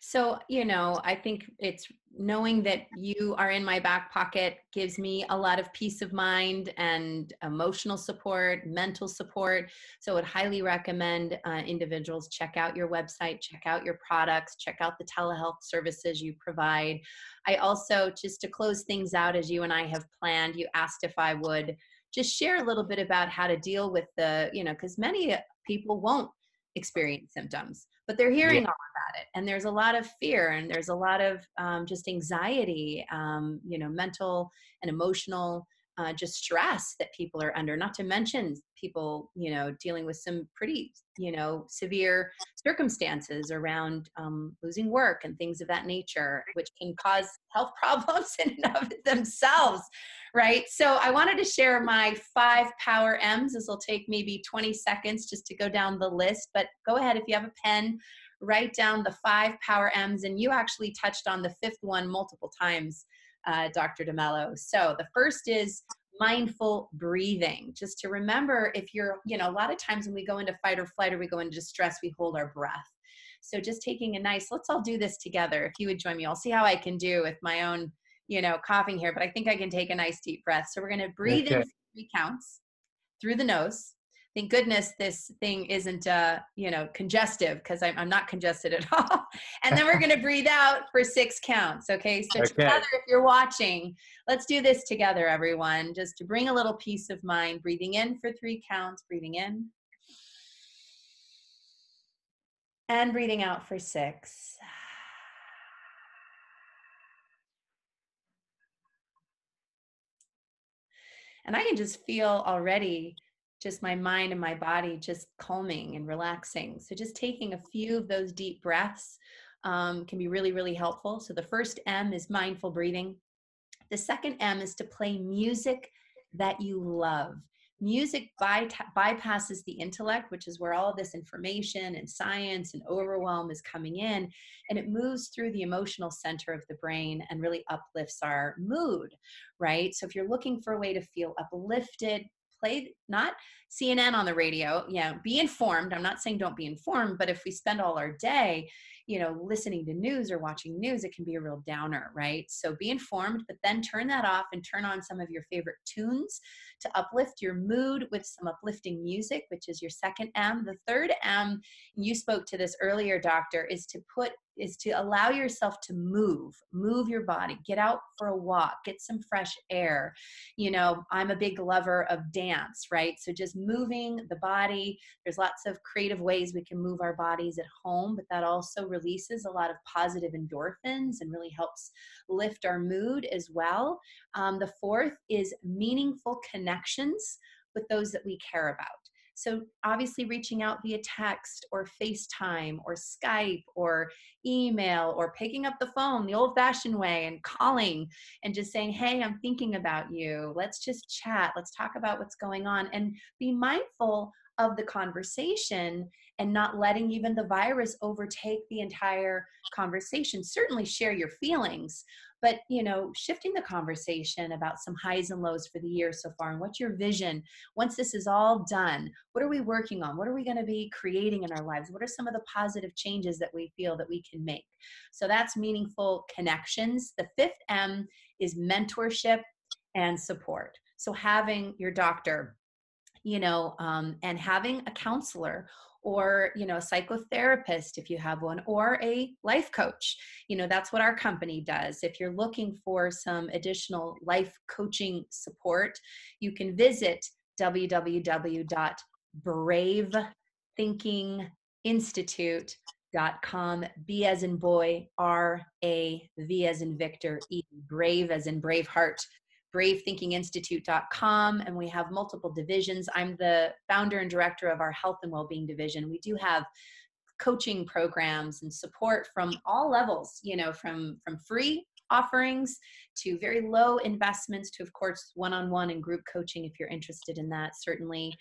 So, I think it's knowing that you are in my back pocket gives me a lot of peace of mind and emotional support, mental support. So, I would highly recommend individuals check out your website, check out your products, check out the telehealth services you provide. I also, just to close things out, as you and I have planned, you asked if I would just share a little bit about how to deal with because many people won't experience symptoms, but they're Yeah. hearing about it, and there's a lot of fear, and there's a lot of just anxiety, mental and emotional just stress that people are under, not to mention people dealing with some pretty severe circumstances around losing work and things of that nature, which can cause health problems in and of themselves, right? So I wanted to share my 5 power M's. This will take maybe 20 seconds just to go down the list, but go ahead if you have a pen, write down the 5 power M's. And you actually touched on the fifth one multiple times, Dr. DeMello. So the first is mindful breathing. Just to remember, if you're, a lot of times when we go into fight or flight or we go into distress, we hold our breath. So just taking a nice, let's all do this together. If you would join me, I'll see how I can do with my own, coughing here, but I think I can take a nice deep breath. So we're going to breathe in Okay. 3 counts through the nose. Thank goodness this thing isn't, congestive, because I'm not congested at all. And then we're going to breathe out for 6 counts. Okay. So Okay. together, if you're watching, let's do this together, everyone, just to bring a little peace of mind. Breathing in for 3 counts, breathing in, and breathing out for 6. And I can just feel already just my mind and my body just calming and relaxing. So just taking a few of those deep breaths can be really, really helpful. So the first M is mindful breathing. The second M is to play music that you love. Music bypasses the intellect, which is where all this information and science and overwhelm is coming in, and it moves through the emotional center of the brain and really uplifts our mood, right? So if you're looking for a way to feel uplifted, play not CNN on the radio. Be informed. I'm not saying don't be informed, but if we spend all our day listening to news or watching news, it can be a real downer, right? So be informed, but then turn that off and turn on some of your favorite tunes to uplift your mood with some uplifting music, which is your second M. The third M, you spoke to this earlier, doctor, is to allow yourself to move your body, get out for a walk, get some fresh air. I'm a big lover of dance, right? So just moving the body. There's lots of creative ways we can move our bodies at home, but that also releases a lot of positive endorphins and really helps lift our mood as well. The fourth is meaningful connections with those that we care about. So obviously reaching out via text or FaceTime or Skype or email, or picking up the phone the old-fashioned way and calling and just saying, hey, I'm thinking about you. Let's just chat. Let's talk about what's going on, and be mindful of the conversation and not letting even the virus overtake the entire conversation. Certainly share your feelings, but shifting the conversation about some highs and lows for the year so far, and what's your vision once this is all done. What are we working on? What are we going to be creating in our lives? What are some of the positive changes that we feel that we can make? So that's meaningful connections. The fifth M is mentorship and support. So having your doctor, and having a counselor, or a psychotherapist if you have one, or a life coach. That's what our company does. If you're looking for some additional life coaching support, you can visit www.bravethinkinginstitute.com. B as in boy, R-A-V as in Victor, E, brave as in Braveheart, bravethinkinginstitute.com. And we have multiple divisions. I'm the founder and director of our health and wellbeing division. We do have coaching programs and support from all levels, from free offerings to very low investments to, of course, one-on-one and group coaching. If you're interested in that, certainly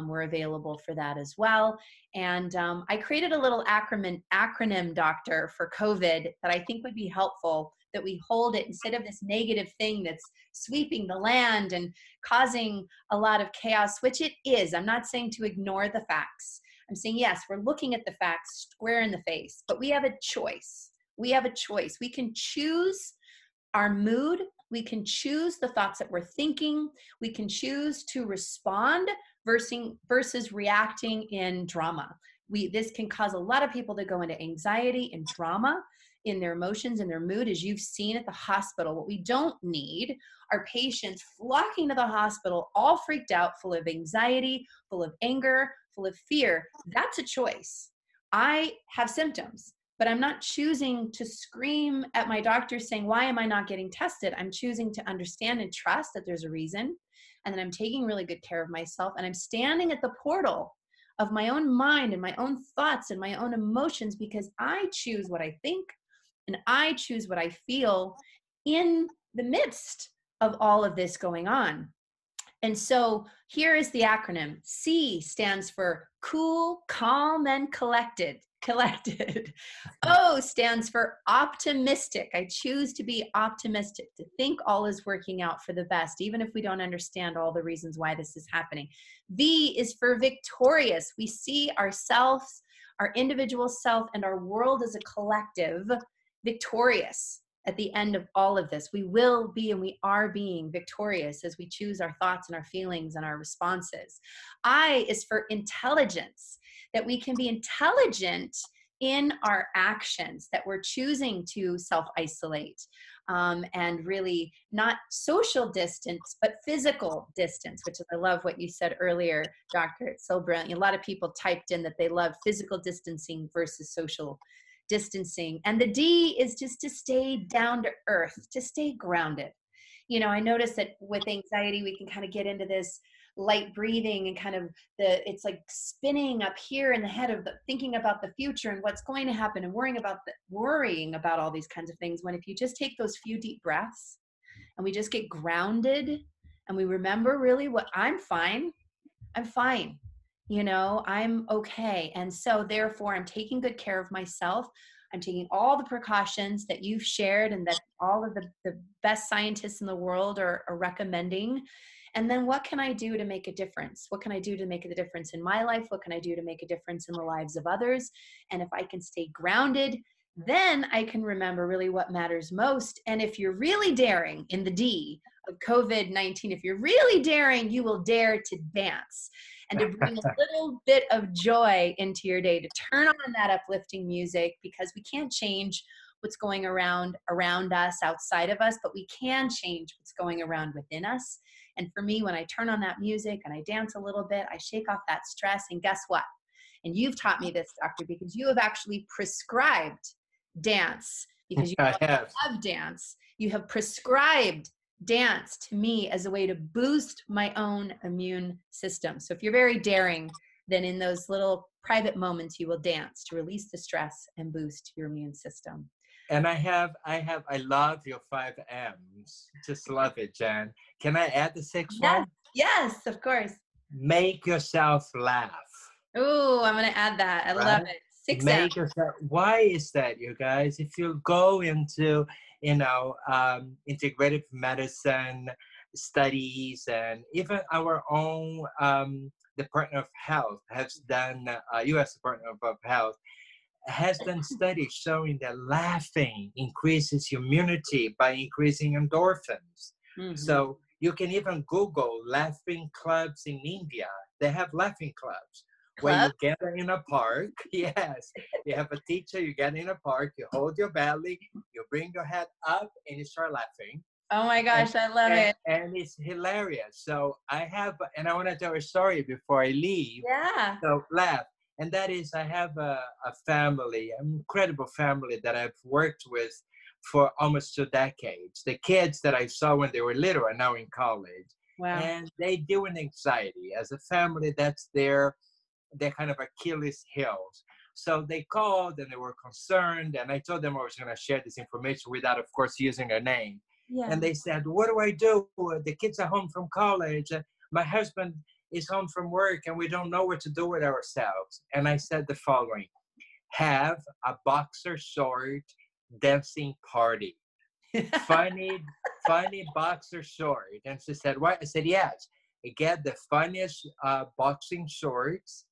we're available for that as well. And I created a little acronym, doctor, for COVID that I think would be helpful, that we hold it instead of this negative thing that's sweeping the land and causing a lot of chaos, which it is. I'm not saying to ignore the facts. I'm saying, yes, we're looking at the facts square in the face, but we have a choice. We have a choice. We can choose our mood. We can choose the thoughts that we're thinking. We can choose to respond versus reacting in drama. This can cause a lot of people to go into anxiety and drama in their emotions and their mood, as you've seen at the hospital. What we don't need are patients flocking to the hospital, all freaked out, full of anxiety, full of anger, full of fear. That's a choice. I have symptoms, but I'm not choosing to scream at my doctor saying, why am I not getting tested? I'm choosing to understand and trust that there's a reason, and that I'm taking really good care of myself, and I'm standing at the portal of my own mind and my own thoughts and my own emotions, because I choose what I think and I choose what I feel in the midst of all of this going on. And so here is the acronym. C stands for cool, calm, and collected. O stands for optimistic. I choose to be optimistic, to think all is working out for the best, even if we don't understand all the reasons why this is happening. V is for victorious. We see ourselves, our individual self, and our world as a collective victorious. At the end of all of this, we will be, and we are being victorious as we choose our thoughts and our feelings and our responses. I is for intelligence, that we can be intelligent in our actions, that we're choosing to self-isolate, and really not social distance, but physical distance, which is, I love what you said earlier, Doctor. It's so brilliant. A lot of people typed in that they love physical distancing versus social distancing. And the D is just to stay down to earth, to stay grounded. You know, I notice that with anxiety, we can kind of get into this light breathing and kind of it's like spinning up here in the head of thinking about the future and what's going to happen, and worrying about all these kinds of things. When if you just take those few deep breaths and we just get grounded and we remember really what I'm fine. You know, I'm okay. And so therefore I'm taking good care of myself. I'm taking all the precautions that you've shared and that all of the best scientists in the world are recommending. And then what can I do to make a difference? What can I do to make a difference in my life? What can I do to make a difference in the lives of others? And if I can stay grounded, then I can remember really what matters most. And if you're really daring in the D of COVID-19, if you're really daring, you will dare to dance and to bring a little bit of joy into your day, to turn on that uplifting music, because we can't change what's going around us, outside of us, but we can change what's going around within us. And for me, when I turn on that music and I dance a little bit, I shake off that stress. And guess what? And you've taught me this, Doctor, because you have actually prescribed dance, because you love dance. You have prescribed dance to me as a way to boost my own immune system. So if you're very daring, then in those little private moments, you will dance to release the stress and boost your immune system. And I love your 5 M's. Just love it, Jen. Can I add the 6th one? Yes, of course. Make yourself laugh. Oh, I'm going to add that. I love it. 6 M's. Why is that, you guys? If you go into, integrative medicine studies, and even our own Department of Health has done, U.S. Department of Health has done studies showing that laughing increases immunity by increasing endorphins. Mm-hmm. So you can even Google laughing clubs in India. They have laughing clubs where you get in a park. Yes, you have a teacher, you get in a park, you hold your belly, you bring your head up, and you start laughing. Oh my gosh, I love it. And it's hilarious. So I want to tell a story before I leave. Yeah. So laugh. And that is, I have a family, an incredible family that I've worked with for almost 2 decades. The kids that I saw when they were little are now in college. Wow. And they deal with anxiety. As a family, that's their kind of Achilles heels. So they called and they were concerned. And I told them I was going to share this information without, of course, using their name. Yeah. And they said, what do I do? The kids are home from college. My husband is home from work and we don't know what to do with ourselves. And I said the following: have a boxer short dancing party. funny boxer short. And she said, what? I said, yes. Get the funniest boxing shorts,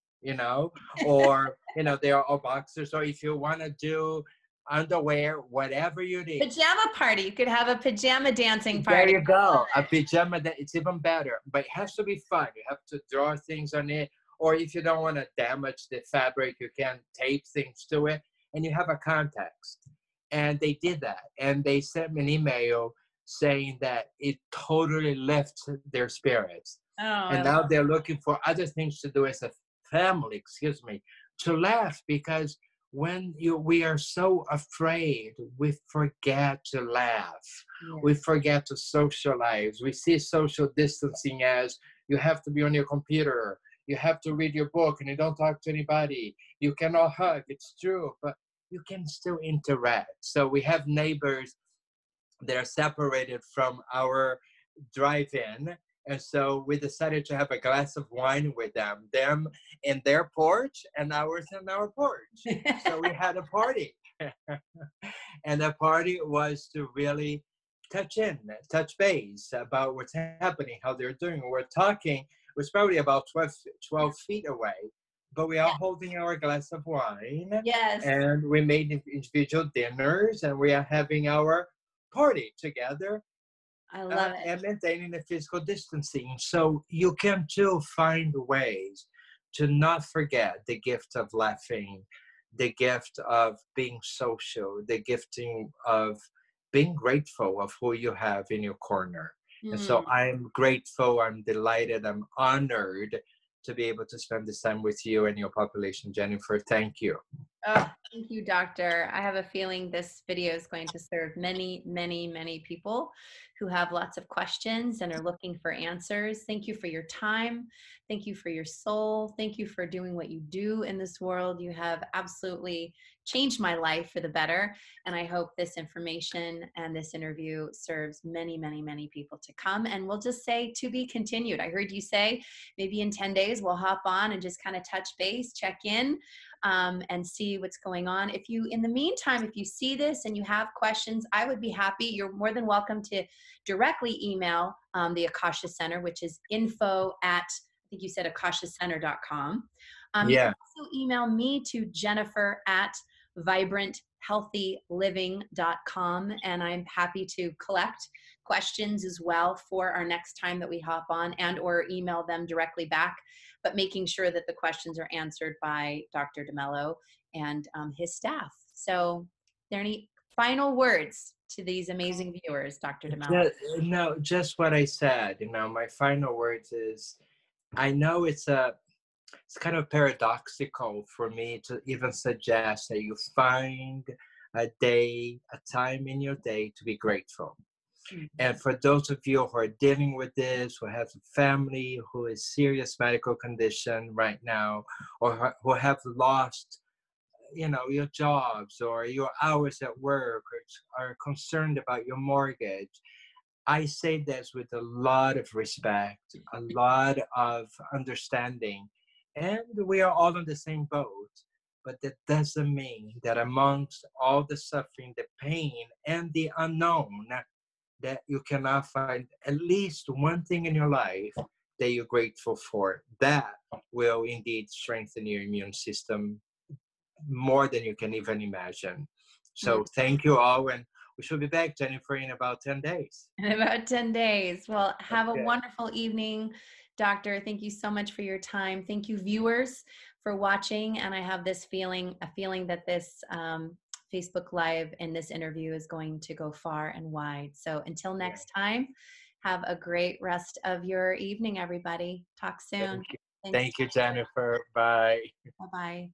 or, they are all boxers. Or if you want to do underwear, whatever you need. Pajama party. You could have a pajama dancing There party. you I love go. A it. pajama, that it's even better, but it has to be fun. You have to draw things on it, or if you don't want to damage the fabric, you can tape things to it, and you have a context. And they did that, and they sent me an email saying that it totally lifts their spirits. Oh, And I now love they're looking for other things to do as a family, excuse me, to laugh, because when we are so afraid, we forget to laugh, we it. forget to socialize. We see social distancing as you have to be on your computer, you have to read your book, and you don't talk to anybody, you cannot hug. It's true, but you can still interact. So we have neighbors that are separated from our drive-in, and so we decided to have a glass of wine with them in their porch and ours in our porch. Yeah. So we had a party. And the party was to really touch base about what's happening, how they're doing. We're talking, it was probably about 12 feet away, but we are holding our glass of wine, Yes. and we made individual dinners, and we are having our party together, I love it. and maintaining the physical distancing. So you can too find ways to not forget the gift of laughing, the gift of being social, the gifting of being grateful of who you have in your corner. And so Mm. I'm grateful, I'm delighted, I'm honored to be able to spend this time with you and your population, Jennifer. Thank you. Oh, thank you, doctor. I have a feeling this video is going to serve many, many, many people who have lots of questions and are looking for answers. Thank you for your time. Thank you for your soul. Thank you for doing what you do in this world. You have absolutely changed my life for the better. And I hope this information and this interview serves many, many, many people to come. And we'll just say to be continued. I heard you say maybe in 10 days we'll hop on and just kind of touch base, check in, and see what's going on. If you, in the meantime, if you see this and you have questions, I would be happy. You're more than welcome to directly email the Akasha Center, which is info at, I think you said akashacenter.com. You can Yeah. also email me to Jennifer at vibranthealthyliving.com, and I'm happy to collect questions as well for our next time that we hop on, and or email them directly back, but making sure that the questions are answered by Dr. DeMello and his staff. So, are there any final words to these amazing viewers, Dr. DeMello? No, just what I said. My final words is, I know it's kind of paradoxical for me to even suggest that you find a day, a time in your day to be grateful. Mhm. And for those of you who are dealing with this, who have a family who is serious medical condition right now, or who have lost, your jobs or your hours at work, or are concerned about your mortgage, I say this with a lot of respect, a lot of understanding, and we are all on the same boat. But that doesn't mean that amongst all the suffering, the pain, and the unknown, that you cannot find at least one thing in your life that you're grateful for. That will indeed strengthen your immune system more than you can even imagine. Mm. So thank you all, and we should be back, Jennifer, in about 10 days. In about 10 days. Well, have a Okay. wonderful evening, Doctor. Thank you so much for your time. Thank you, viewers, for watching. And I have this feeling, a feeling that this Facebook Live and this interview is going to go far and wide. So until Yeah. next time, have a great rest of your evening, everybody. Talk Thank soon. you. Thanks. Thank you, Jennifer. Bye. Bye-bye.